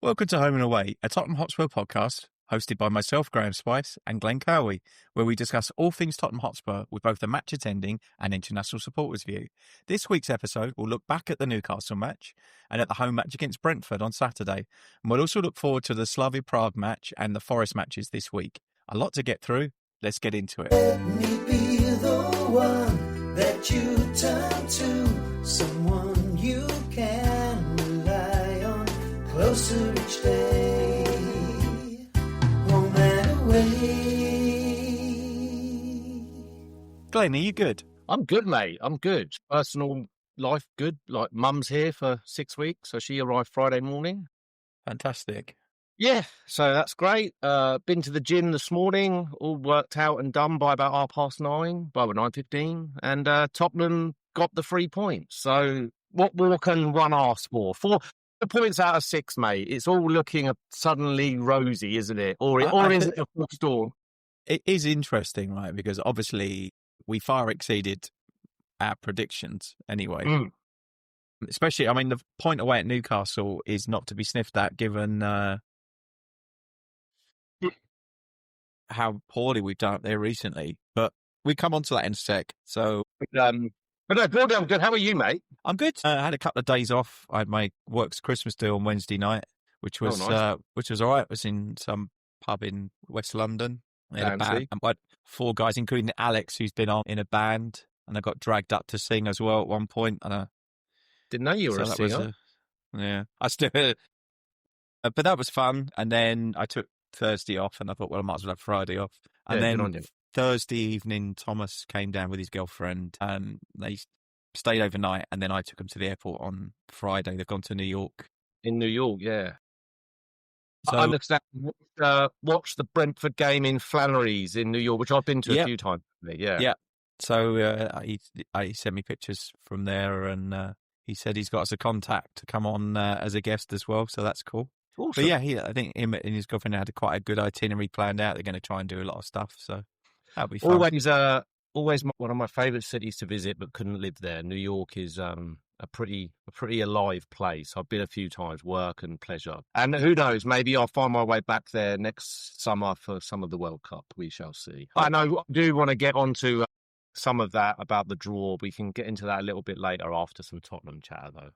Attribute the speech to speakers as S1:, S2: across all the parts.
S1: Welcome to Home and Away, a Tottenham Hotspur podcast hosted by myself, Graeme Spice, and Glen Cowie, where we discuss all things Tottenham Hotspur with both the match attending and international supporters' view. This week's episode will look back at the Newcastle match and at the home match against Brentford on Saturday, and we'll also look forward to the Slavia Prague match and the Forest matches this week. A lot to get through. Let's get into it.
S2: Let me be the one that you turn to, someone you can rely on, closer each day, home and away.
S1: Glenn, are you good?
S3: I'm good, mate. I'm good. Personal life, good. Like, mum's here for 6 weeks, so she arrived Friday morning.
S1: Fantastic.
S3: Yeah, so that's great. Been to the gym this morning, all worked out and done by about 9:30, by 9:15, and Tottenham got the 3 points. So what more can one ask for? 4 points out of 6, mate. It's all looking suddenly rosy, isn't it? Or is it a full storm?
S1: It is interesting, right? Because obviously we far exceeded our predictions anyway. Especially, I mean, the point away at Newcastle is not to be sniffed at given how poorly we've done up there recently. But we come on to that in a sec. So,
S3: But no, good. I'm good. How are you, mate?
S1: I'm good. I had a couple of days off. I had my works Christmas do on Wednesday night, which was
S3: nice.
S1: which was all right. It was in some pub in West London. We had a band. I had 4 guys, including Alex, who's been on in a band, and I got dragged up to sing as well at one point. And
S3: Didn't know you were a singer.
S1: Yeah, I still. But that was fun. And then I took Thursday off, and I thought, well, I might as well have Friday off. And then Thursday evening, Thomas came down with his girlfriend, and they stayed overnight. And then I took them to the airport on Friday. They've gone to New York.
S3: In New York, yeah.
S1: So,
S3: I understand. Watched the Brentford game in Flannery's in New York, which I've been to a few times. Yeah.
S1: So he sent me pictures from there, and he said he's got us a contact to come on as a guest as well. So that's cool.
S3: Awesome.
S1: But yeah, I think him and his girlfriend had quite a good itinerary planned out. They're going to try and do a lot of stuff. So that'll be fun.
S3: Always one of my favourite cities to visit, but couldn't live there. New York is a pretty alive place. I've been a few times, work and pleasure. And who knows, maybe I'll find my way back there next summer for some of the World Cup. We shall see. I know I do want to get onto some of that about the draw. We can get into that a little bit later after some Tottenham chatter, though.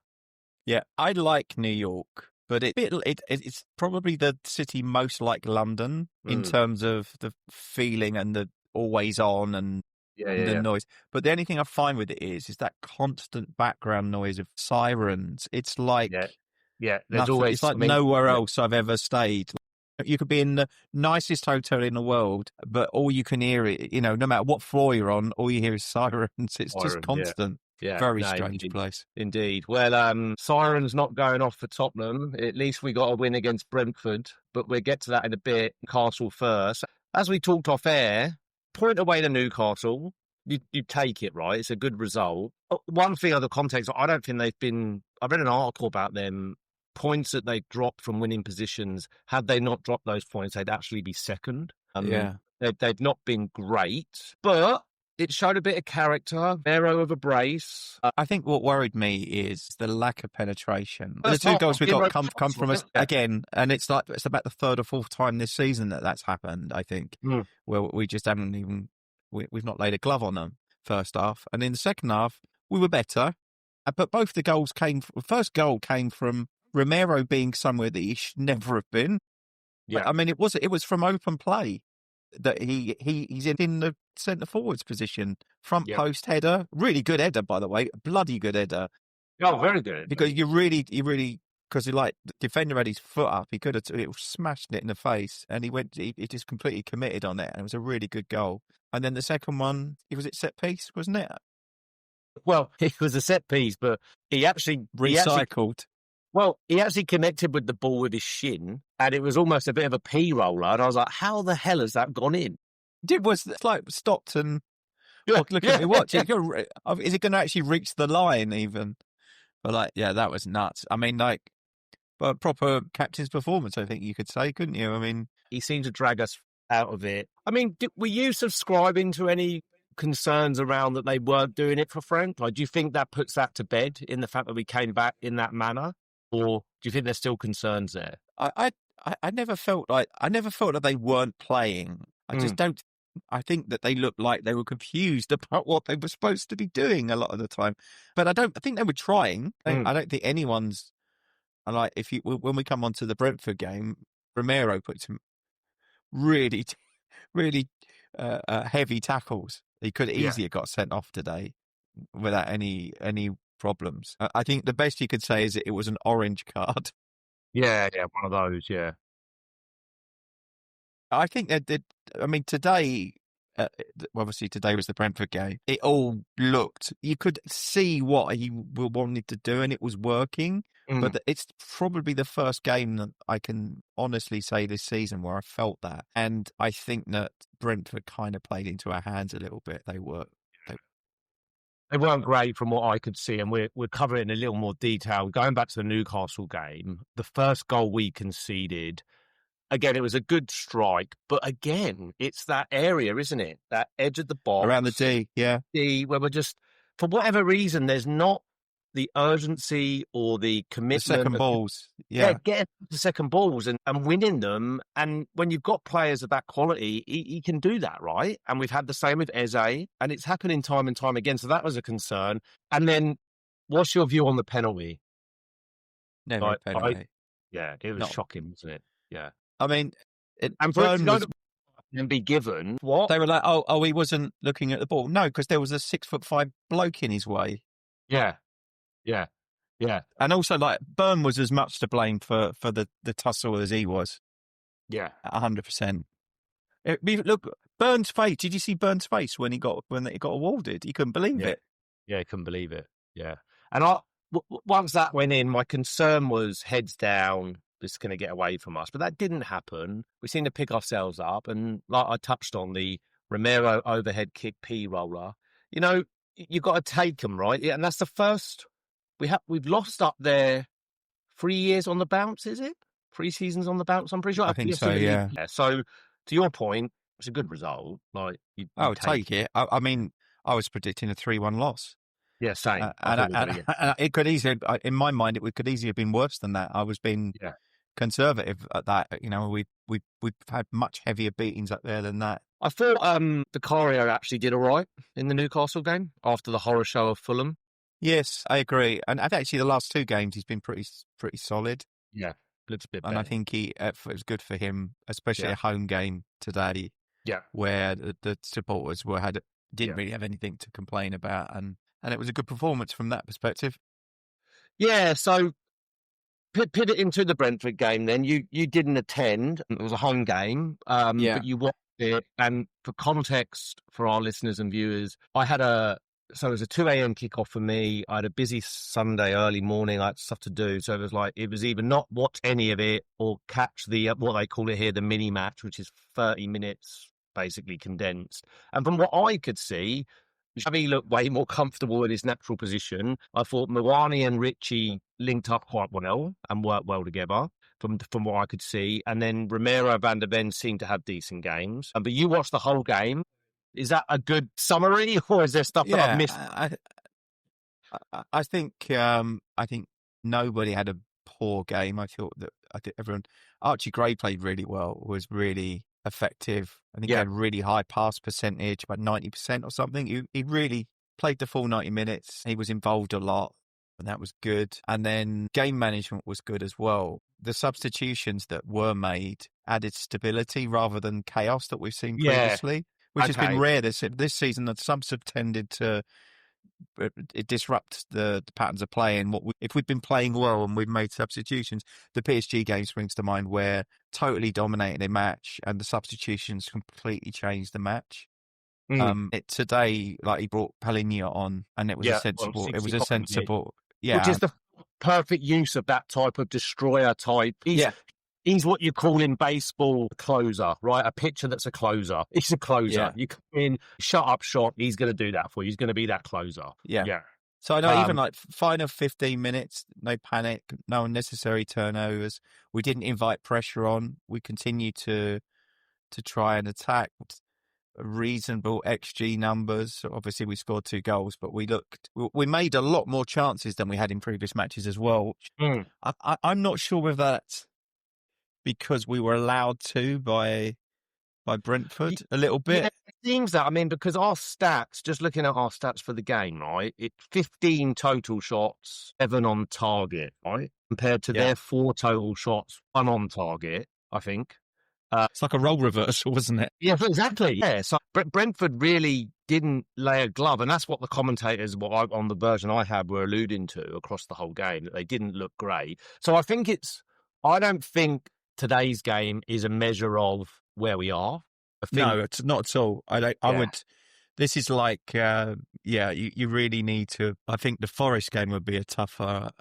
S1: Yeah, I like New York, but it's probably the city most like London in terms of the feeling and the always on and the noise. But the only thing I find with it is that constant background noise of sirens. It's like
S3: there's always
S1: it's like nowhere else I've ever stayed. You could be in the nicest hotel in the world, but all you can hear, no matter what floor you're on, all you hear is sirens. It's just constant.
S3: Yeah,
S1: very strange place.
S3: Indeed. Well, sirens not going off for Tottenham. At least we got a win against Brentford, but we'll get to that in a bit. Castle first. As we talked off air, point away to Newcastle. You take it, right? It's a good result. One thing of the context, I don't think they've been... I read an article about them. Points that they dropped from winning positions, had they not dropped those points, they'd actually be second. They've not been great, but it showed a bit of character, narrow of a brace.
S1: I think what worried me is the lack of penetration. The 2 goals we got come from us again, and it's about the 3rd or 4th time this season that's happened, I think, where we just haven't even... We've not laid a glove on them first half. And in the second half, we were better. But both the goals first goal came from Romero being somewhere that he should never have been. Yeah, I mean, it was from open play that he's in the centre forwards position, front post header, really good header, by the way, bloody good header.
S3: Oh, very good.
S1: Because you really, because the defender had his foot up, he could have smashed it in the face, and he just completely committed on it, and it was a really good goal. And then the second one, it was set piece, wasn't it?
S3: Well, it was a set piece, but he actually
S1: recycled.
S3: He actually connected with the ball with his shin, and it was almost a bit of a P-roller. And I was like, how the hell has that gone in?
S1: It's like stopped and look at me watch. Is it going to actually reach the line even? But that was nuts. I mean, a proper captain's performance, I think you could say, couldn't you? I mean,
S3: he seemed to drag us out of it. I mean, were you subscribing to any concerns around that they weren't doing it for Frank? Like, do you think that puts that to bed in the fact that we came back in that manner? Or do you think there's still concerns there?
S1: I never felt that they weren't playing. I just don't. I think that they looked like they were confused about what they were supposed to be doing a lot of the time. But I think they were trying. I don't think anyone's like when we come on to the Brentford game, Romero put some really, really heavy tackles. He could easily have got sent off today without any problems. I think the best you could say is that it was an orange card.
S3: Yeah, one of those, yeah.
S1: I think that, today, obviously today was the Brentford game. It all looked, you could see what he wanted to do and it was working. But it's probably the first game that I can honestly say this season where I felt that. And I think that Brentford kind of played into our hands a little bit. They
S3: weren't great from what I could see, and we're covering it in a little more detail. Going back to the Newcastle game, the first goal we conceded, again, it was a good strike, but again, it's that area, isn't it? That edge of the box.
S1: Around the D, yeah.
S3: D, where we're just, for whatever reason, there's not the urgency or the commitment.
S1: The second balls, yeah.
S3: Getting the second balls and winning them. And when you've got players of that quality, he can do that, right? And we've had the same with Eze, and it's happening time and time again. So that was a concern. And then, what's your view on the penalty?
S1: Never a penalty.
S3: It was shocking, wasn't it? Yeah.
S1: I mean,
S3: and for it to go and be given, what?
S1: They were like, oh, he wasn't looking at the ball. No, because there was a 6'5" bloke in his way.
S3: Yeah.
S1: And also, like, Byrne was as much to blame for the tussle as he was.
S3: Yeah.
S1: 100%. Look, Byrne's face. Did you see Byrne's face when he got awarded? He couldn't believe it.
S3: Yeah, he couldn't believe it. Yeah. And once that went in, my concern was heads down, this is going to get away from us. But that didn't happen. We seemed to pick ourselves up. And like I touched on, the Romero overhead kick P roller, you've got to take them, right? Yeah, and that's the first. We've lost up there 3 years on the bounce, is it? 3 seasons on the bounce, I'm pretty sure.
S1: I think so, yeah.
S3: So, to your point, it's a good result. Like, you
S1: take it. I mean, I was predicting a 3-1 loss.
S3: Yeah, same.
S1: And it could easily, in my mind, it could easily have been worse than that. I was being conservative at that. We've had much heavier beatings up there than that.
S3: I thought Vicario actually did all right in the Newcastle game after the horror show of Fulham.
S1: Yes, I agree. And actually, the last 2 games, he's been pretty solid.
S3: Yeah, looks a bit better.
S1: And I think it was good for him, especially a home game today.
S3: Yeah,
S1: where the supporters didn't really have anything to complain about, and it was a good performance from that perspective.
S3: Yeah. So pivot into the Brentford game. Then you didn't attend. It was a home game. But you watched it. And for context for our listeners and viewers, so it was a 2 a.m. kickoff for me. I had a busy Sunday early morning. I had stuff to do. So it was either not watch any of it or catch the, what they call it here, the mini match, which is 30 minutes basically condensed. And from what I could see, Xavi looked way more comfortable in his natural position. I thought Mawani and Richie linked up quite well and worked well together from what I could see. And then Romero, Van der Ven seemed to have decent games. But you watched the whole game. Is that a good summary, or is there stuff that I've missed?
S1: I think nobody had a poor game. I think everyone. Archie Gray played really well. Was really effective. I think he had a really high pass percentage, about 90% or something. He really played the full 90 minutes. He was involved a lot, and that was good. And then game management was good as well. The substitutions that were made added stability rather than chaos that we've seen previously. Which has been rare this season. The subs have tended to disrupt the patterns of play. And if we've been playing well and we've made substitutions, the PSG game springs to mind where totally dominated a match and the substitutions completely changed the match. Today, like, he brought Palhinha on, and it was a sensible. It was a sensible,
S3: which is the perfect use of that type of destroyer type. He's what you call in baseball a closer, right? A pitcher that's a closer. He's a closer. Yeah. You come in, shut up shop. He's going to do that for you. He's going to be that closer.
S1: Yeah. So I know even like final 15 minutes, no panic, no unnecessary turnovers. We didn't invite pressure on. We continued to try and attack. Reasonable XG numbers. Obviously, we scored 2 goals, but we made a lot more chances than we had in previous matches as well. I'm not sure whether that's because we were allowed to by Brentford a little bit.
S3: Yeah, it seems that. I mean, because our stats, just looking at our stats for the game, right? It's 15 total shots, 7 on target, right? Compared to their 4 total shots, 1 on target, I think.
S1: It's like a role reversal, wasn't it?
S3: Yeah, exactly. Yeah, so Brentford really didn't lay a glove, and that's what the commentators, on the version I had, were alluding to across the whole game, that they didn't look great. So I don't think today's game is a measure of where we are.
S1: No, it's not at all. I would. This is like, you really need to. I think the Forest game would be a tougher.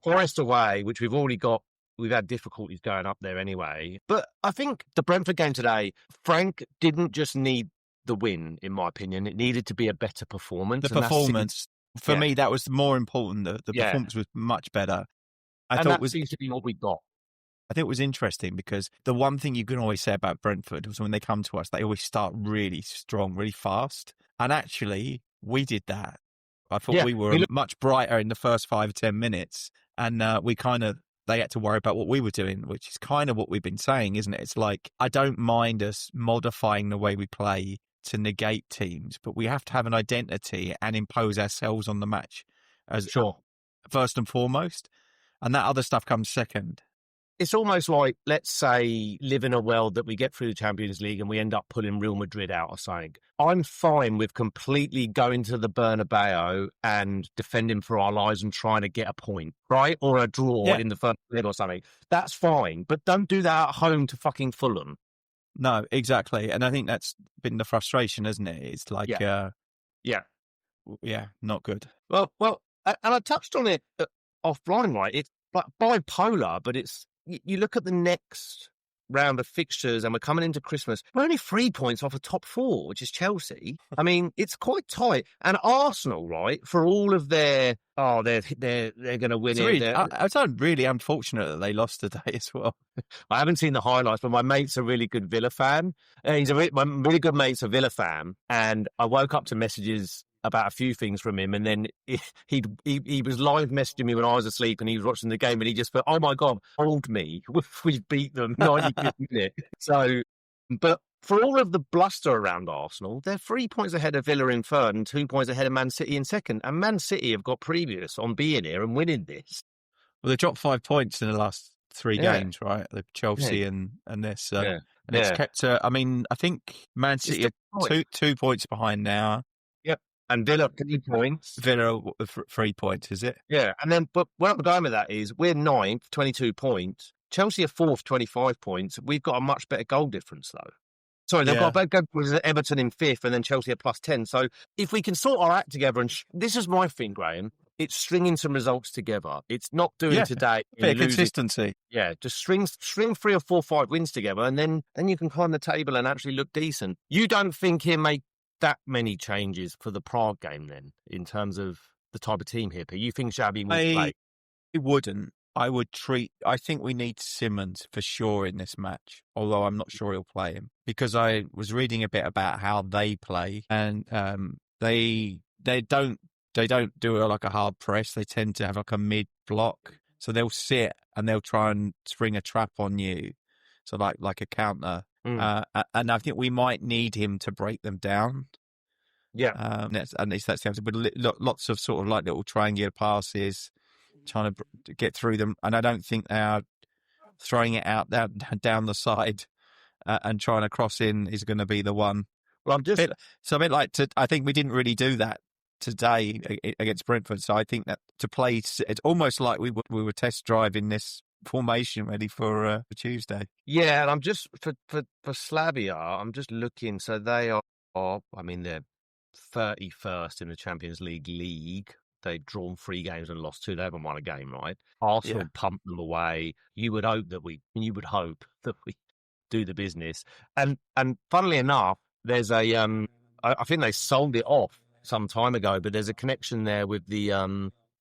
S3: Forest away, which we've already got. We've had difficulties going up there anyway. But I think the Brentford game today, Frank didn't just need the win, in my opinion. It needed to be a better performance.
S1: The performance, for me, that was more important. The performance was much better.
S3: I thought that seems to be what we got.
S1: I think it was interesting because the one thing you can always say about Brentford was when they come to us, they always start really strong, really fast. And actually, we did that. I thought we were much brighter in the first 5 or 10 minutes. And they had to worry about what we were doing, which is kind of what we've been saying, isn't it? It's like, I don't mind us modifying the way we play to negate teams, but we have to have an identity and impose ourselves on the match as first and foremost. And that other stuff comes second.
S3: It's almost like, let's say, live in a world that we get through the Champions League and we end up pulling Real Madrid out or something. I'm fine with completely going to the Bernabeu and defending for our lives and trying to get a point, right? Or a draw in the first leg or something. That's fine. But don't do that at home to fucking Fulham.
S1: No, exactly. And I think that's been the frustration, isn't it? It's like, not good.
S3: Well, and I touched on it offline, right? It's like bipolar, but it's, you look at the next round of fixtures and we're coming into Christmas, we're only 3 points off a top 4, which is Chelsea. I mean, it's quite tight. And Arsenal, right, for all of their, they're going to win it.
S1: I found really unfortunate that they lost today as well.
S3: I haven't seen the highlights, but my mate's a really good Villa fan. My really good mate's a Villa fan. And I woke up to messages about a few things from him, and then he was live messaging me when I was asleep, and he was watching the game, and he just thought, "Oh my god, hold me, we've beat them 95th minute." So, but for all of the bluster around Arsenal, they're 3 points ahead of Villa in third, and 2 points ahead of Man City in second. And Man City have got previous on being here and winning this.
S1: Well, they dropped 5 points in the last 3 games, right? The Chelsea and this, and it's kept. I mean, I think Man City are 2 points behind now.
S3: And Villa 3 points.
S1: Villa 3 points, is it?
S3: Yeah. And then, but where I'm going with that is we're 9th, 22 points. Chelsea are 4th, 25 points. We've got a much better goal difference, though. Sorry, they've got a better goal difference. Everton in 5th, and then Chelsea are plus 10. So if we can sort our act together, and this is my thing, Graeme, it's stringing some results together. It's not doing today.
S1: Bit of consistency.
S3: Yeah, just string 3 or 4, 5 wins together, and then you can climb the table and actually look decent. You don't think he'll make that many changes for the Prague game then, in terms of the type of team here? You think Xabi will play?
S1: I wouldn't. I think we need Simmons for sure in this match, although I'm not sure he'll play him, because I was reading a bit about how they play, and they don't do like a hard press. They tend to have like a mid block, so they'll sit and they'll try and spring a trap on you, so like a counter. And I think we might need him to break them down.
S3: Yeah.
S1: And that's the answer. But lots of sort of like little triangular passes, trying to get through them. And I don't think they are throwing it out down the side and trying to cross in is going to be the one.
S3: Well,
S1: I think we didn't really do that today against Brentford. So I think that to play, it's almost like we were test driving this formation ready for Tuesday.
S3: Yeah, and I'm just for Slavia, I'm just looking. So they are, I mean, they're 31st in the Champions League. They've drawn 3 games and lost 2. They haven't won a game, right? Arsenal pumped them away. You would hope that we do the business. And funnily enough, there's a I think they sold it off some time ago, but there's a connection there with the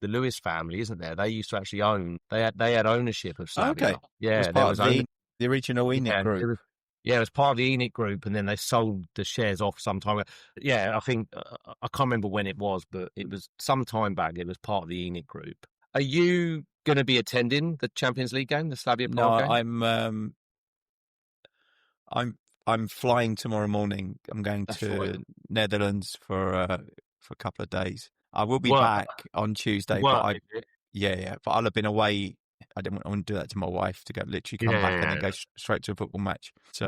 S3: Lewis family, isn't there? They used to actually own. They had ownership of Slavia.
S1: Okay,
S3: yeah,
S1: there was the original ENIC group.
S3: It was part of the ENIC group, and then they sold the shares off some time ago. Yeah, I think I can't remember when it was, but it was some time back. It was part of the ENIC group. Are you going to be attending the Champions League game, the Slavia Prague game?
S1: No, I'm flying tomorrow morning. I'm going to Netherlands for a couple of days. I will be back on Tuesday, but but I'll have been away. I didn't want to do that to my wife to literally come back and then go straight to a football match. So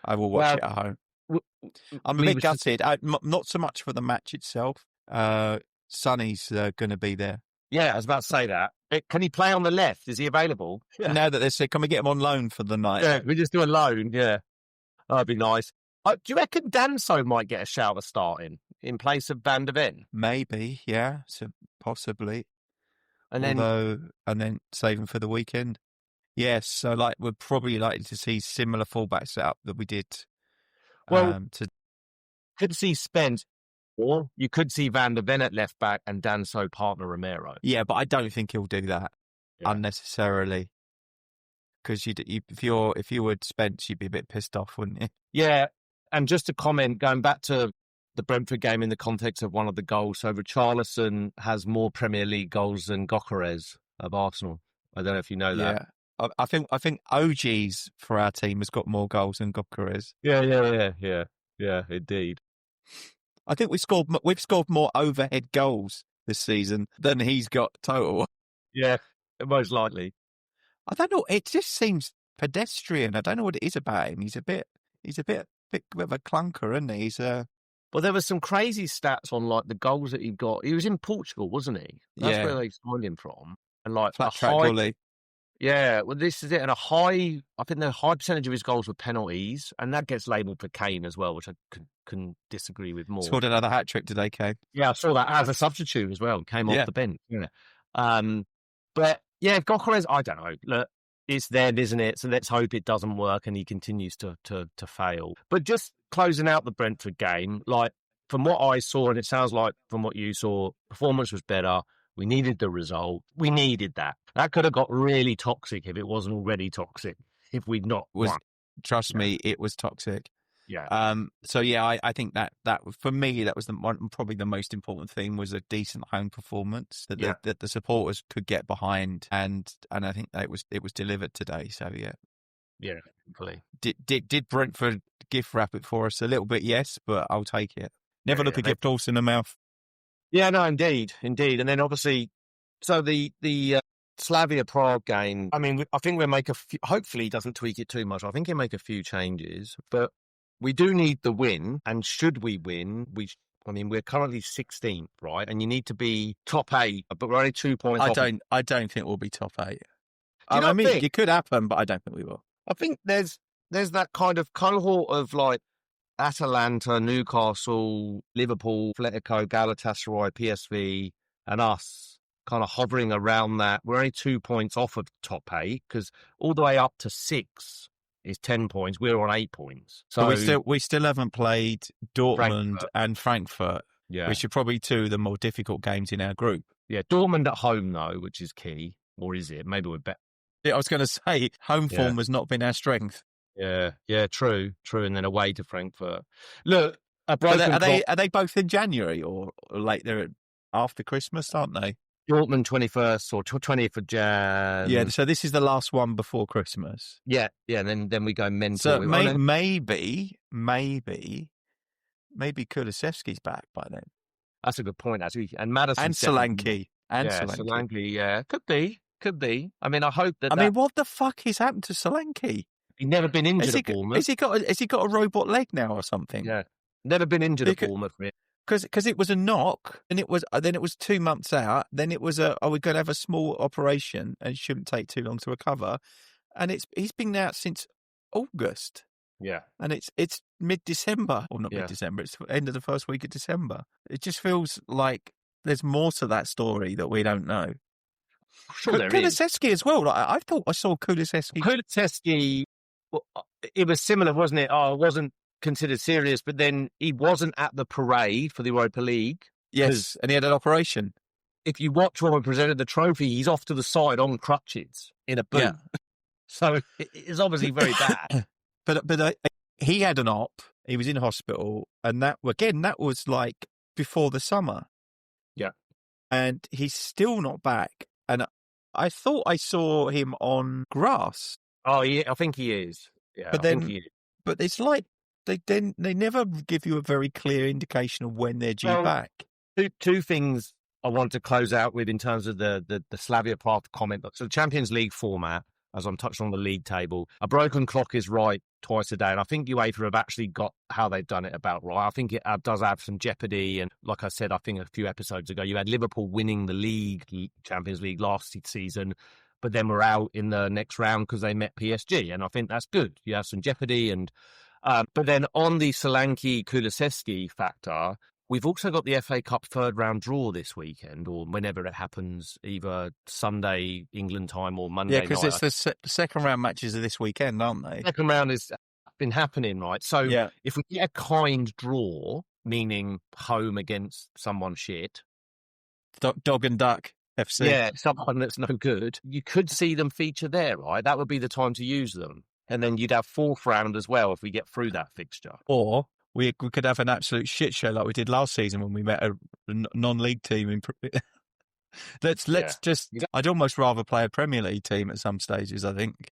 S1: I will watch it at home. I'm a bit gutted. Not so much for the match itself. Sonny's going to be there.
S3: Yeah, I was about to say that. Can he play on the left? Is he available?
S1: Yeah. Now that they said, can we get him on loan for the night?
S3: Yeah, we just do a loan. Yeah, that'd be nice. Do you reckon Danso might get a shout of starting in place of Van der Ven?
S1: Maybe, yeah, so possibly. And then save him for the weekend. Yes, so we're probably likely to see similar fullback setup that we did.
S3: Could see Spence, or you could see Van der Ven at left back and Danso partner Romero.
S1: Yeah, but I don't think he'll do that unnecessarily. Because if you were Spence, you'd be a bit pissed off, wouldn't you?
S3: Yeah, and just to comment, going back to the Brentford game in the context of one of the goals, so Richarlison has more Premier League goals than Gyökeres of Arsenal. I don't know if you know that.
S1: Yeah, I think OG's for our team has got more goals than Gyökeres.
S3: Yeah, indeed.
S1: I think we've scored more overhead goals this season than he's got total.
S3: Yeah, most likely.
S1: I don't know. It just seems pedestrian. I don't know what it is about him. He's a bit of a clunker, isn't he?
S3: Well, there were some crazy stats on the goals that he got. He was in Portugal, wasn't he? That's where they signed him from. And
S1: flat track volley.
S3: Yeah, well, this is it. And I think the high percentage of his goals were penalties, and that gets labelled for Kane as well, which I can disagree with more.
S1: Scored another hat trick today, Kane.
S3: Yeah, I saw that as a substitute as well. Came off the bench. Yeah. But yeah, Gyökeres, I don't know. Look, it's them, isn't it? So let's hope it doesn't work and he continues to fail. But just closing out the Brentford game, from what I saw, and it sounds like from what you saw, performance was better. We needed the result. We needed that. That could have got really toxic if it wasn't already toxic. If we'd not won.
S1: Trust me, it was toxic.
S3: Yeah.
S1: So yeah, I think that for me that was probably the most important thing was a decent home performance that the supporters could get behind, and I think that it was delivered today. So
S3: yeah, hopefully.
S1: Did Brentford gift wrap it for us a little bit? Yes, but I'll take it. Never look a gift horse in the mouth.
S3: Yeah, no, indeed. And then obviously, so the Slavia Prague game, I mean, I think we'll make hopefully he doesn't tweak it too much. I think he'll make a few changes, but we do need the win. And should we win, we're currently 16th, right? And you need to be top 8, but we're only 2 points off.
S1: I don't think we'll be top 8.
S3: It
S1: could happen, but I don't think we will.
S3: I think there's that kind of cohort of Atalanta, Newcastle, Liverpool, Atletico, Galatasaray, PSV, and us kind of hovering around that. We're only 2 points off of top 8 because all the way up to 6 is 10 points. We're on 8 points. So
S1: we still haven't played Dortmund and Frankfurt, which are probably 2 of the more difficult games in our group.
S3: Yeah, Dortmund at home though, which is key. Or is it? Maybe we're better.
S1: Yeah, I was going to say home form has not been our strength.
S3: Yeah, true. And then away to Frankfurt. Look, are
S1: they both in January or late? They're after Christmas, aren't they?
S3: Dortmund 21st or 20th of Jan.
S1: Yeah, so this is the last one before Christmas.
S3: Yeah, and then we go mental.
S1: So maybe Kulusevski's back by then.
S3: That's a good point, actually. And Maddison
S1: and Solanke.
S3: Solanke, yeah. Could be. I mean, I hope that...
S1: what the fuck has happened to Solanke?
S3: He's never been injured at Bournemouth.
S1: Has he got a robot leg now or something?
S3: Yeah. Never been injured at Bournemouth.
S1: Because it was a knock, and then it was 2 months out. Then it was we're going to have a small operation, and it shouldn't take too long to recover. And he's been out since August.
S3: Yeah,
S1: and it's mid-December, or not mid-December. It's the end of the first week of December. It just feels like there's more to that story that we don't know.
S3: Sure,
S1: Kulusevski as well. I thought I saw Kulusevski.
S3: Kulusevski, it was similar, wasn't it? It wasn't considered serious, but then he wasn't at the parade for the Europa League.
S1: Yes, and he had an operation.
S3: If you watch when we presented the trophy, he's off to the side on crutches in a boot. Yeah. So it's obviously very bad.
S1: But he had an op. He was in hospital, and that was before the summer.
S3: Yeah,
S1: and he's still not back. and I thought I saw him on grass.
S3: Oh, yeah, I think he is. Yeah,
S1: but but it's like they never give you a very clear indication of when they're due back.
S3: Two things I want to close out with in terms of the Slavia Prague comment. So the Champions League format, as I'm touching on the league table, a broken clock is right twice a day. And I think UEFA have actually got how they've done it about right. I think it does have some jeopardy. And like I said, I think a few episodes ago, you had Liverpool winning the Champions League last season, but then we're out in the next round because they met PSG. And I think that's good. You have some jeopardy. But then on the Solanke-Kulusevski factor, we've also got the FA Cup third round draw this weekend, or whenever it happens, either Sunday England time or Monday night.
S1: Yeah, because it's the second round matches of this weekend, aren't they?
S3: Second round has been happening, right? So if we get a kind draw, meaning home against someone shit.
S1: Dog and Duck FC.
S3: Yeah, someone that's no good. You could see them feature there, right? That would be the time to use them. And then you'd have fourth round as well if we get through that fixture.
S1: Or we could have an absolute shit show like we did last season when we met a non-league team. I'd almost rather play a Premier League team at some stages, I think.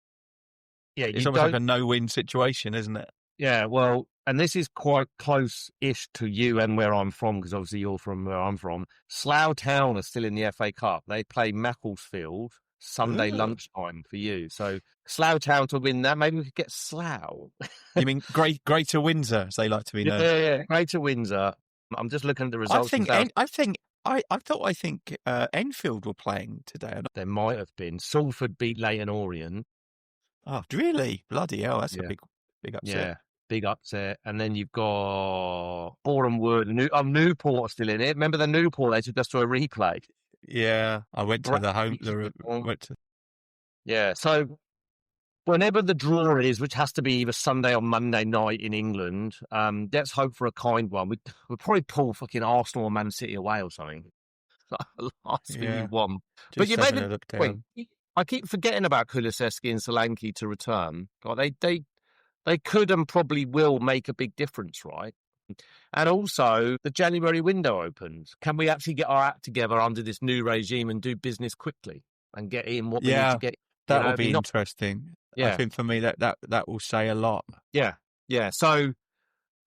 S3: Yeah,
S1: it's almost like a no-win situation, isn't it?
S3: Yeah, well, and this is quite close-ish to you and where I'm from, because obviously you're from where I'm from. Slough Town are still in the FA Cup. They play Macclesfield Sunday lunchtime for you. So Slough Town to win that. Maybe we could get Slough.
S1: You mean Greater Windsor, as they like to be known?
S3: Yeah, Greater Windsor. I'm just looking at the results.
S1: I think Enfield were playing today.
S3: There might have been. Salford beat Leyton Orient.
S1: Oh, really? Bloody hell! That's a big upset.
S3: Yeah, big upset. And then you've got Boreham Wood. Newport are still in it. Remember the Newport? They took us to a replay.
S1: Yeah, I went to the home.
S3: Yeah, so whenever the draw is, which has to be either Sunday or Monday night in England, let's hope for a kind one. We'll probably pull fucking Arsenal or Man City away or something. Last thing we won. But you made a point. I keep forgetting about Kulusevski and Solanke to return. God, they could and probably will make a big difference, right? And also, the January window opens. Can we actually get our act together under this new regime and do business quickly and get in what we need to get?
S1: That will be interesting. Yeah. I think for me that will say a lot.
S3: Yeah. So,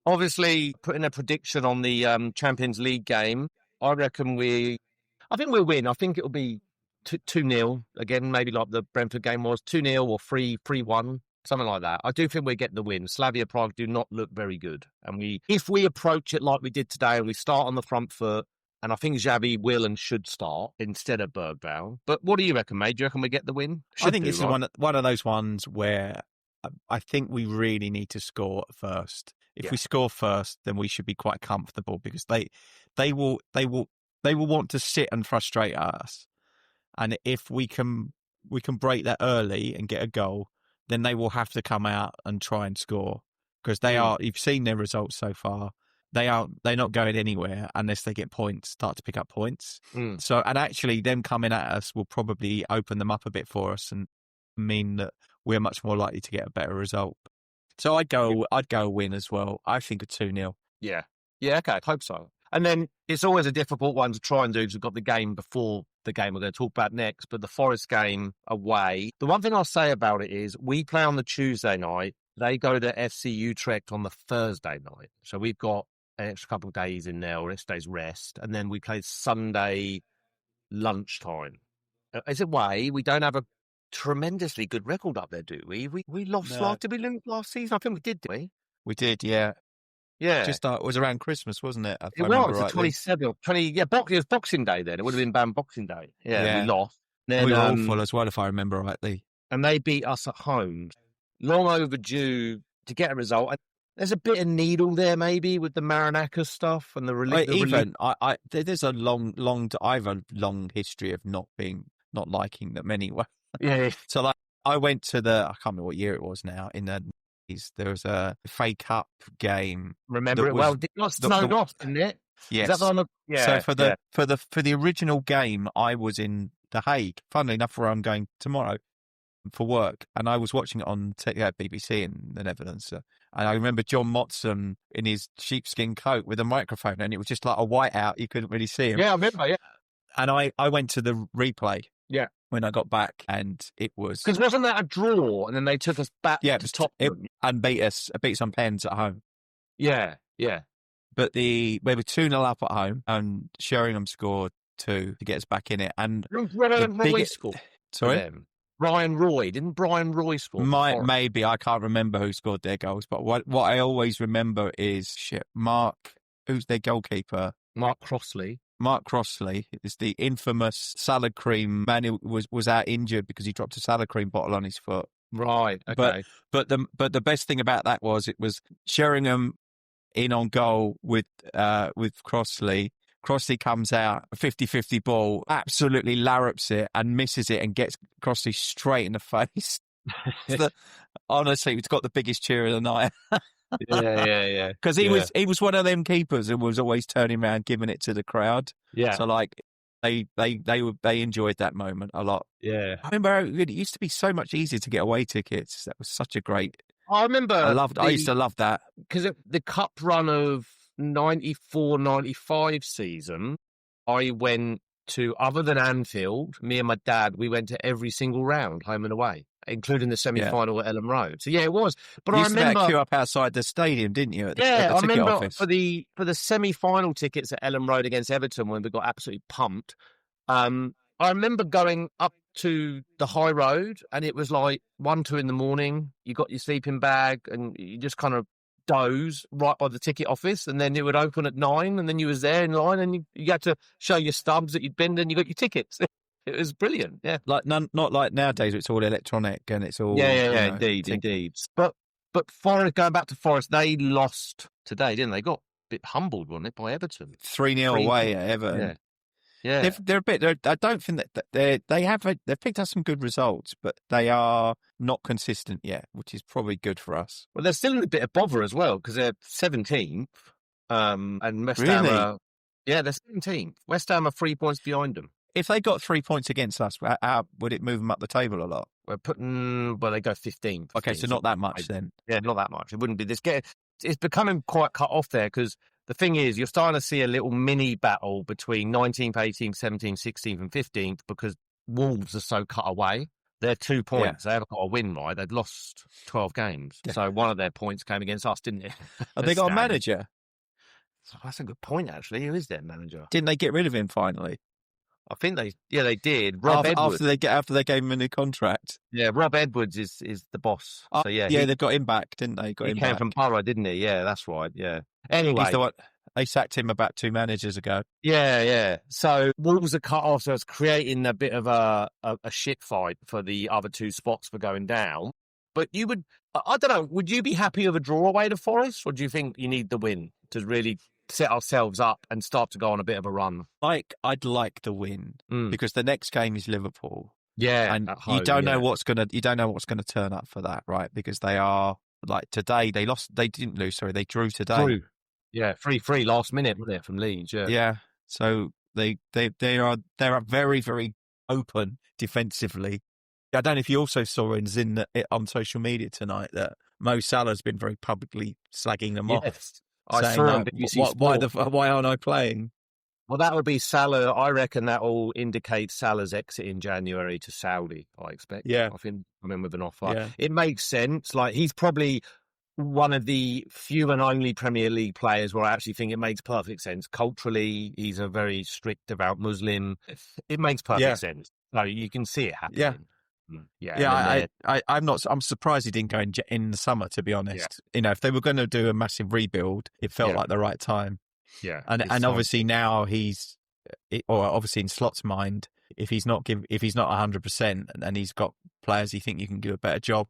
S3: obviously, putting a prediction on the Champions League game, I think we'll win. I think it'll be 2-0. Again, maybe like the Brentford game was 2-0 or 3-1. Something like that. I do think we get the win. Slavia Prague do not look very good. And if we approach it like we did today and we start on the front foot, and I think Xavi will and should start instead of Bergvall. But what do you reckon, mate? Do you reckon we get the win?
S1: I think this is one of those ones where I think we really need to score first. If we score first, then we should be quite comfortable because they will want to sit and frustrate us. And if we can break that early and get a goal, then they will have to come out and try and score because you've seen their results so far. They're not going anywhere unless they start to pick up points. So, and actually them coming at us will probably open them up a bit for us and mean that we're much more likely to get a better result. So I'd go a win as well. I think a 2-0.
S3: Yeah, okay, I hope so. And then it's always a difficult one to try and do because we've got the game before the game we're going to talk about next, but the Forest game away. The one thing I'll say about it is we play on the Tuesday night. They go to FC Utrecht on the Thursday night. So we've got an extra couple of days in there, or this day's rest. And then we play Sunday lunchtime. As a way, we don't have a tremendously good record up there, do we? We lost did we lose last season? I think we did we?
S1: We did, yeah.
S3: Yeah.
S1: It was around Christmas, wasn't it?
S3: It was the 27th, 20. Yeah, it was Boxing Day then. It would have been banned Boxing Day. Yeah, we lost. Then,
S1: we were awful as well, if I remember rightly.
S3: And they beat us at home. Long overdue to get a result. And there's a bit of needle there, maybe, with the Maranaka stuff and the relief.
S1: There's a I have a long history of not liking them anyway.
S3: Yeah.
S1: So I went to I can't remember what year it was now, there was a FA Cup game.
S3: Remember it well? It got snowed off, didn't it?
S1: Yes.
S3: Is that
S1: So for the original game, I was in The Hague. Funnily enough, where I'm going tomorrow for work, and I was watching it on BBC in the Netherlands. And I remember John Motson in his sheepskin coat with a microphone, and it was just like a whiteout. You couldn't really see him.
S3: Yeah, I remember. Yeah.
S1: And I went to the replay.
S3: Yeah.
S1: When I got back, and it was...
S3: Because wasn't that a draw, and then they took us back to Tottenham?
S1: And beat us on pens at home.
S3: Yeah, yeah.
S1: But we were 2-0 up at home, and Sheringham scored 2 to get us back in it. And
S3: Roy scored.
S1: Sorry?
S3: Brian Roy. Didn't Brian Roy score?
S1: Maybe. I can't remember who scored their goals. But what I always remember is, Mark, who's their goalkeeper?
S3: Mark Crossley.
S1: Mark Crossley is the infamous salad cream man who was out injured because he dropped a salad cream bottle on his foot.
S3: Right, okay.
S1: But the best thing about that was it was Sheringham in on goal with Crossley. Crossley comes out, a 50-50 ball, absolutely larrups it and misses it and gets Crossley straight in the face. Honestly, he's got the biggest cheer of the night.
S3: Yeah.
S1: Because he was one of them keepers who was always turning around, giving it to the crowd.
S3: Yeah.
S1: So they enjoyed that moment a lot.
S3: Yeah.
S1: I remember it used to be so much easier to get away tickets. That was such a great.
S3: I remember.
S1: I used to love that
S3: because the cup run of 94-95 season, I went to, other than Anfield, me and my dad, we went to every single round, home and away, including the semi-final at Ellen Road. So yeah, it was. But I remember
S1: to queue up outside the stadium, didn't you? At the
S3: I
S1: ticket
S3: remember
S1: office.
S3: for the semi-final tickets at Ellen Road against Everton when we got absolutely pumped. I remember going up to the high road, and it was like 1-2 in the morning. You got your sleeping bag, and you just kind of doze right by the ticket office, and then it would open at 9, and then you was there in line, and you had to show your stubs that you'd been, and you got your tickets. It was brilliant, yeah.
S1: Like not like nowadays, it's all electronic and it's all
S3: indeed. But Forest, going back to Forest, they lost today, didn't they? Got a bit humbled, wasn't it, by Everton?
S1: 3-0 away at Everton.
S3: Yeah.
S1: They're a bit. I don't think that they've picked up some good results, but they are not consistent yet, which is probably good for us.
S3: Well, they're still in a bit of bother as well because they're 17th, and West Ham are, they're 17th. West Ham are 3 points behind them.
S1: If they got 3 points against us, how would it move them up the table a lot?
S3: They go 15th.
S1: Okay, so not that much then.
S3: Yeah, not that much. It wouldn't be this. It's becoming quite cut off there because the thing is, you're starting to see a little mini battle between 19th, 18th, 17th, 16th, and 15th because Wolves are so cut away. They're 2 points. They haven't got a win, right? They'd lost 12 games. Yeah. So one of their points came against us, didn't it?
S1: Have they got a manager?
S3: So that's a good point, actually. Who is their manager?
S1: Didn't they get rid of him finally?
S3: I think they did. Rob Edwards.
S1: After they gave him a new contract.
S3: Yeah, Rob Edwards is the boss. So
S1: they've got him back, didn't they?
S3: He came from Borough, didn't he? Yeah, that's right. Yeah. Anyway,
S1: he's the one. They sacked him about 2 managers ago.
S3: Yeah. So Wolves are cut off, so it's creating a bit of a shit fight for the other 2 spots for going down. But I don't know, would you be happy with a draw away to Forest, or do you think you need the win to really set ourselves up and start to go on a bit of a run?
S1: I'd like the win because the next game is Liverpool.
S3: Yeah,
S1: and home, you don't know what's gonna turn up for that, right? Because they are like today they lost. They didn't lose. Sorry, they drew today.
S3: Yeah, 3-3 last minute, wasn't it, from Leeds?
S1: Yeah. So they are very, very open defensively. I don't know if you also saw on social media tonight that Mo Salah's been very publicly slagging them off.
S3: I saw him.
S1: Why aren't I playing?
S3: Well, that would be Salah. I reckon that will indicate Salah's exit in January to Saudi, I expect.
S1: Yeah.
S3: I think I'm in with an offer.
S1: Yeah.
S3: It makes sense. Like, he's probably one of the few and only Premier League players where I actually think it makes perfect sense. Culturally, he's a very strict, devout Muslim. It makes perfect sense. So you can see it happening.
S1: I'm surprised he didn't go in the summer, to be honest. Yeah. If they were going to do a massive rebuild, it felt like the right time.
S3: Yeah.
S1: And obviously now obviously in Slot's mind, if he's not 100% and he's got players he think you can do a better job,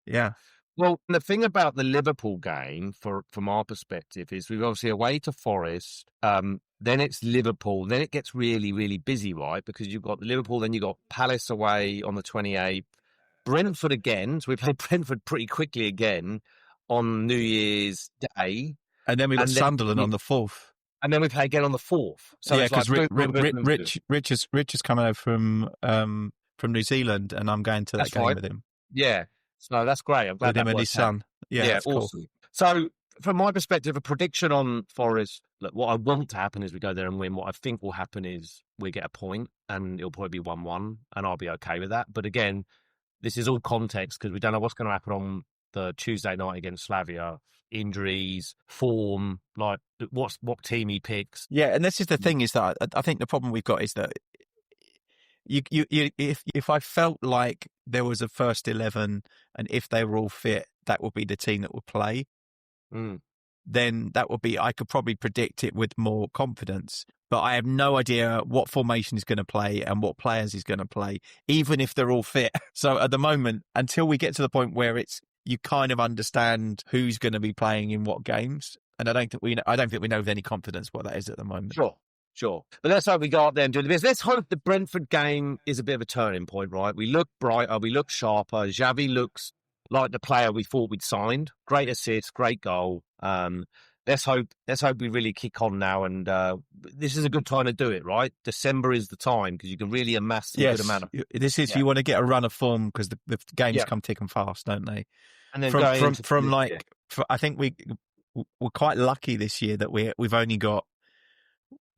S1: yeah.
S3: Well, the thing about the Liverpool game, from our perspective, is we're obviously away to Forest, then it's Liverpool, then it gets really, really busy, right? Because you've got Liverpool, then you've got Palace away on the 28th, Brentford again, so we play Brentford pretty quickly again on New Year's Day.
S1: And then we've got Sunderland on the 4th.
S3: And then we play again on the 4th. So
S1: because Rich is coming over from New Zealand, and I'm going to that game with him.
S3: Yeah. So that's great. I'm glad
S1: with him and his son. Yeah,
S3: awesome. Cool. So from my perspective, a prediction on Forest, look, what I want to happen is we go there and win. What I think will happen is we get a point and it'll probably be 1-1 and I'll be okay with that. But again, this is all context because we don't know what's going to happen on the Tuesday night against Slavia. Injuries, form, like what team he picks.
S1: Yeah, and this is the thing, is that I think the problem we've got is that if I felt like there was a first 11 and if they were all fit, that would be the team that would play. Then that would be, I could probably predict it with more confidence. But I have no idea what formation is going to play and what players is going to play, even if they're all fit. So at the moment, until we get to the point where you kind of understand who's going to be playing in what games, and I don't think we know with any confidence what that is at the moment.
S3: Sure. But let's hope we go up there and do the business. Let's hope the Brentford game is a bit of a turning point, right? We look brighter, we look sharper. Xavi looks like the player we thought we'd signed. Great assist, great goal. Let's hope we really kick on now, and this is a good time to do it, right? December is the time because you can really amass a good amount of.
S1: This is you want to get a run of form because the games come thick and fast, don't they?
S3: And then
S1: I think we're quite lucky this year that we've only got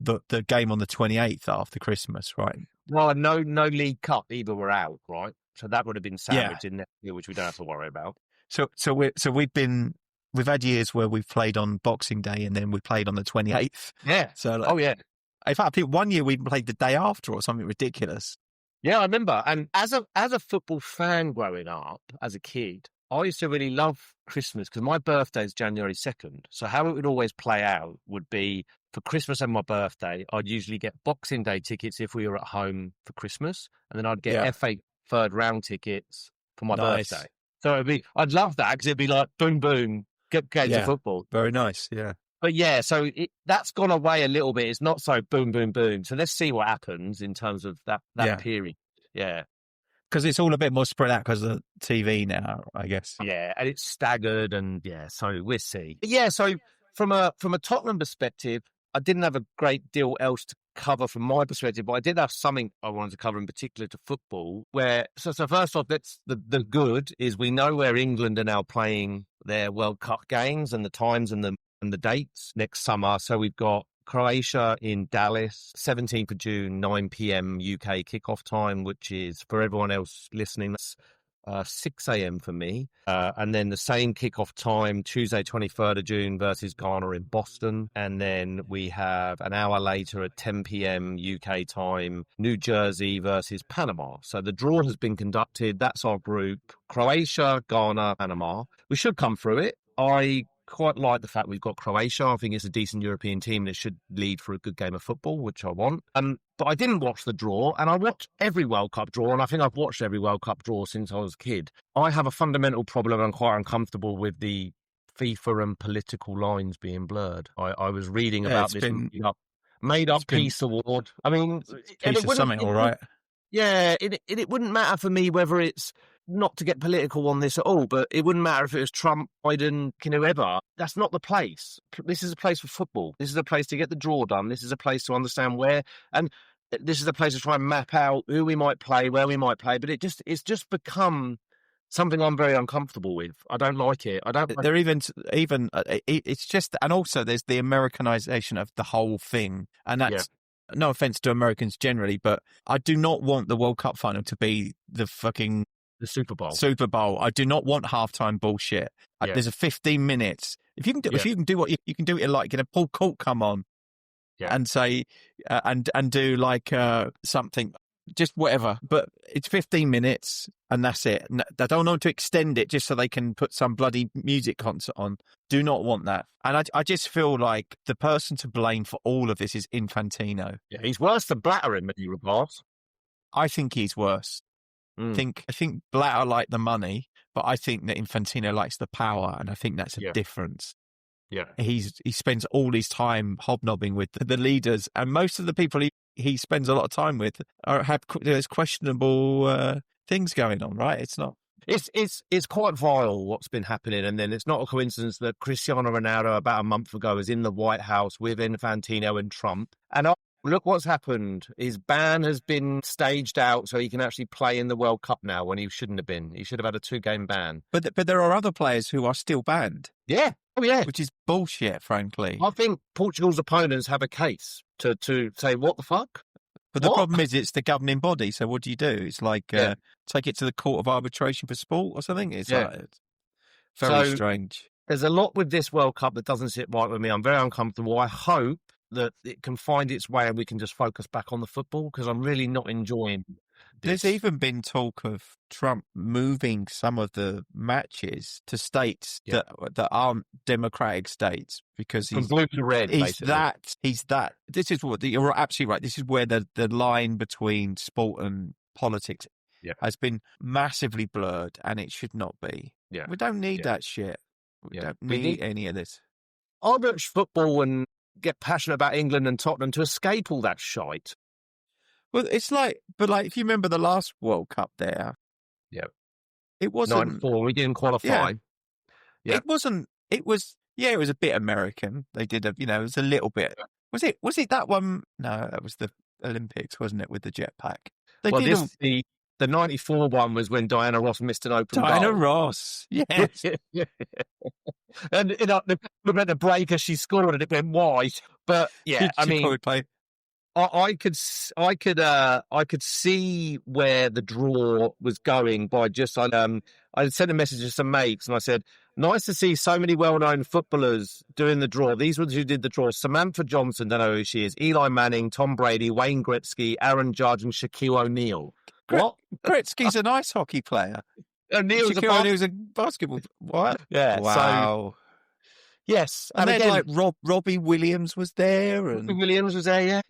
S1: the game on the 28th after Christmas, right?
S3: Well, no League Cup either. We're out, right? So that would have been sandwiched in next year, which we don't have to worry about.
S1: We've had years where we've played on Boxing Day and then we played on the 28th.
S3: Yeah.
S1: So
S3: yeah.
S1: In fact, I think one year we played the day after or something ridiculous.
S3: Yeah, I remember. And as a football fan growing up as a kid, I used to really love Christmas because my birthday is January 2nd. So how it would always play out would be for Christmas and my birthday, I'd usually get Boxing Day tickets if we were at home for Christmas. And then I'd get FA third round tickets for my birthday. So I'd love that because it'd be like boom, boom, get games of football.
S1: Very nice, yeah.
S3: But yeah, so that's gone away a little bit. It's not so boom, boom, boom. So let's see what happens in terms of that period. Yeah.
S1: Because it's all a bit more spread out because of TV now, I guess.
S3: Yeah, and it's staggered, and so we'll see. But yeah, so from a Tottenham perspective, I didn't have a great deal else to cover from my perspective, but I did have something I wanted to cover in particular to football. So first off, that's the good is we know where England are now playing their World Cup games and the times and the dates next summer. So we've got Croatia in Dallas, 17th of June, 9 p.m. UK kickoff time, which is, for everyone else listening, that's 6 a.m. for me. And then the same kickoff time, Tuesday, 23rd of June versus Ghana in Boston. And then we have an hour later at 10 p.m. UK time, New Jersey versus Panama. So the draw has been conducted. That's our group. Croatia, Ghana, Panama. We should come through it. I quite like the fact we've got Croatia. I think it's a decent European team that should lead for a good game of football, which I want. But I didn't watch the draw, and I watched every World Cup draw, and I think I've watched every World Cup draw since I was a kid. I have a fundamental problem. I'm quite uncomfortable with the FIFA and political lines being blurred. I was reading about this made up peace award. I mean,
S1: piece of something, all right.
S3: Yeah, it wouldn't matter for me whether it's not to get political on this at all, but it wouldn't matter if it was Trump, Biden, whoever. That's not the place. This is a place for football. This is a place to get the draw done. This is a place to understand where, and this is a place to try and map out who we might play, where we might play. But it's just become something I'm very uncomfortable with. I don't like it.
S1: They're even it's just, and also there's the Americanization of the whole thing, and that's. No offense to Americans generally, but I do not want the World Cup final to be the
S3: Super Bowl.
S1: I do not want halftime bullshit. There's a 15 minutes. If you can do what you can do it like, Paul Court come on and say and do like something, just whatever. But it's 15 minutes and that's it. They don't want to extend it just so they can put some bloody music concert on. Do not want that. And I just feel like the person to blame for all of this is Infantino.
S3: Yeah, he's worse than Blatter in many regards.
S1: I think he's worse. I think Blatter liked the money, but I think that Infantino likes the power, and I think that's a difference.
S3: Yeah,
S1: he spends all his time hobnobbing with the leaders, and most of the people he spends a lot of time with there's questionable things going on. Right? It's not.
S3: It's quite vile what's been happening, and then it's not a coincidence that Cristiano Ronaldo about a month ago was in the White House with Infantino and Trump, and look what's happened. His ban has been staged out so he can actually play in the World Cup now when he shouldn't have been. He should have had a 2-game ban.
S1: But there are other players who are still banned.
S3: Yeah. Oh, yeah.
S1: Which is bullshit, frankly.
S3: I think Portugal's opponents have a case to say, what the fuck?
S1: But the problem is it's the governing body, so what do you do? It's like take it to the Court of Arbitration for Sport or something? It's very strange.
S3: There's a lot with this World Cup that doesn't sit right with me. I'm very uncomfortable. I hope that it can find its way and we can just focus back on the football because I'm really not enjoying this.
S1: There's even been talk of Trump moving some of the matches to states that aren't democratic states because he's
S3: from blue to red.
S1: He's that. This is what you're absolutely right. This is where the line between sport and politics has been massively blurred, and it should not be.
S3: Yeah.
S1: We don't need that shit. We don't need any of this.
S3: I watch football and get passionate about England and Tottenham to escape all that shite.
S1: Well, it's like, if you remember the last World Cup there, it wasn't
S3: 94. We didn't qualify.
S1: Yeah. It wasn't. It was. Yeah, it was a bit American. They did it was a little bit. Was it that one? No, that was the Olympics, wasn't it? With the jetpack.
S3: The 94 one was when Diana Ross missed an open goal.
S1: Diana Ross, yes.
S3: And they meant to break her, she scored and it went wide. But yeah, I mean,
S1: probably play.
S3: I could see where the draw was going by just I sent a message to some mates and I said, nice to see so many well-known footballers doing the draw. These were who did the draw. Samantha Johnson, don't know who she is. Eli Manning, Tom Brady, Wayne Gretzky, Aaron Judge, and Shaquille O'Neal. What?
S1: Gretzky's an ice hockey player.
S3: O'Neal's
S1: a basketball. What?
S3: Yeah.
S1: Wow.
S3: Yes,
S1: and then again, Robbie Williams was there, and
S3: Robbie Williams was there,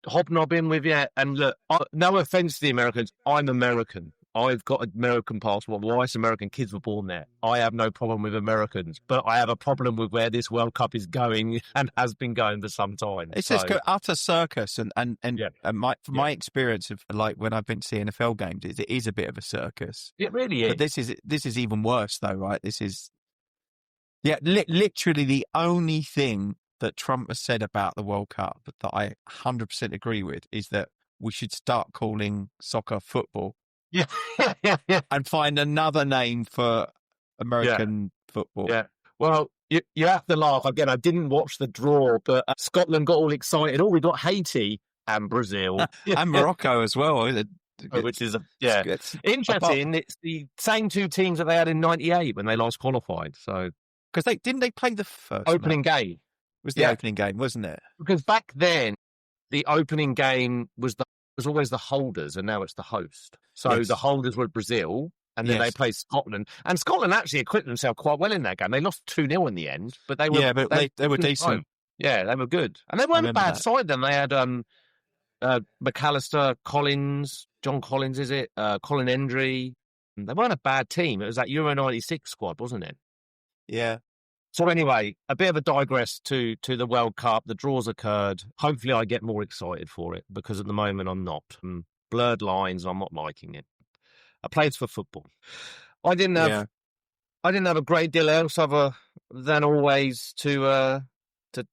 S3: hobnobbing with And look, no offense to the Americans, I'm American. I've got an American passport. My wife's American. Kids were born there. I have no problem with Americans, but I have a problem with where this World Cup is going and has been going for some time.
S1: It's just utter circus, and my experience of when I've been to NFL games, it is a bit of a circus.
S3: It really is.
S1: But this is even worse, though, right? This is. Yeah, literally the only thing that Trump has said about the World Cup that I 100% agree with is that we should start calling soccer football.
S3: Yeah.
S1: And find another name for American football.
S3: Yeah. Well, you have to laugh. Again, I didn't watch the draw, but Scotland got all excited. Oh, we got Haiti and Brazil.
S1: And Morocco as well.
S3: Which is, interesting. It's the same two teams that they had in 98 when they last qualified, so...
S1: Because didn't they play the first
S3: opening game?
S1: It was the opening game, wasn't it?
S3: Because back then, the opening game was always the holders, and now it's the host. So the holders were Brazil, and then they played Scotland. And Scotland actually equipped themselves quite well in that game. They lost 2-0 in the end, but they were
S1: they were decent.
S3: Yeah, they were good, and they weren't a bad side. Then they had McAllister, Collins, John Collins, is it? Colin Hendry. They weren't a bad team. It was that Euro '96 squad, wasn't it?
S1: Yeah.
S3: So anyway, a bit of a digress to the World Cup. The draws occurred. Hopefully I get more excited for it because at the moment I'm not. Blurred lines, I'm not liking it. I played for football. I didn't have a great deal else other than always to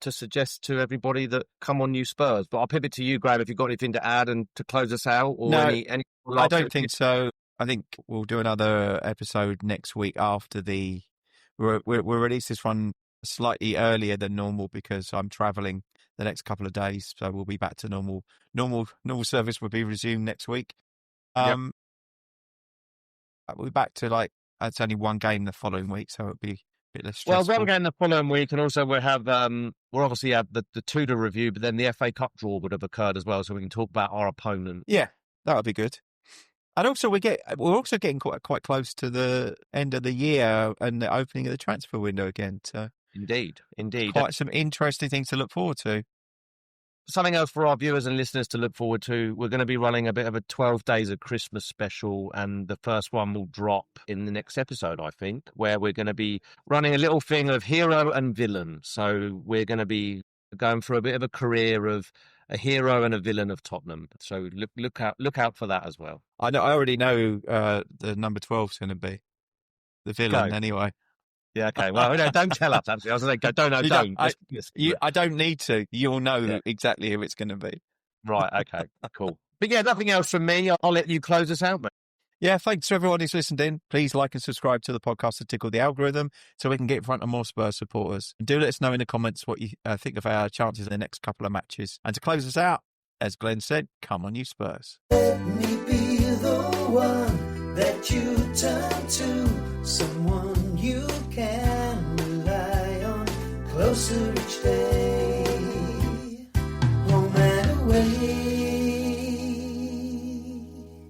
S3: suggest to everybody that come on, you Spurs. But I'll pivot to you, Graeme, if you've got anything to add and to close us out. Or any
S1: I don't think so. I think we'll do another episode next week after the... We'll release this one slightly earlier than normal because I'm travelling the next couple of days, so we'll be back to normal. Normal service will be resumed next week. We'll be back to it's only one game the following week, so it'll be a bit less stressful.
S3: Well, one game the following week, and also we'll obviously have the Tudor review, but then the FA Cup draw would have occurred as well, so we can talk about our opponent.
S1: Yeah, that would be good. And also, we're also getting quite close to the end of the year and the opening of the transfer window again. So
S3: indeed,
S1: quite some interesting things to look forward to.
S3: Something else for our viewers and listeners to look forward to. We're going to be running a bit of a 12 Days of Christmas special, and the first one will drop in the next episode, I think, where we're going to be running a little thing of hero and villain. So we're going to be going through a bit of a career of a hero and a villain of Tottenham. So look out for that as well.
S1: I already know the number 12 is going to be the villain anyway.
S3: Yeah, okay. Well, don't tell us. Actually, I was like, don't.
S1: I don't need to. You'll know exactly who it's going to be.
S3: Right, okay, cool. But yeah, nothing else from me. I'll let you close us out, mate.
S1: Yeah, thanks to everyone who's listened in. Please like and subscribe to the podcast to tickle the algorithm so we can get in front of more Spurs supporters. And do let us know in the comments what you think of our chances in the next couple of matches. And to close us out, as Glenn said, come on you Spurs.
S2: Let me be the one that you turn to, someone you can rely on closer each day.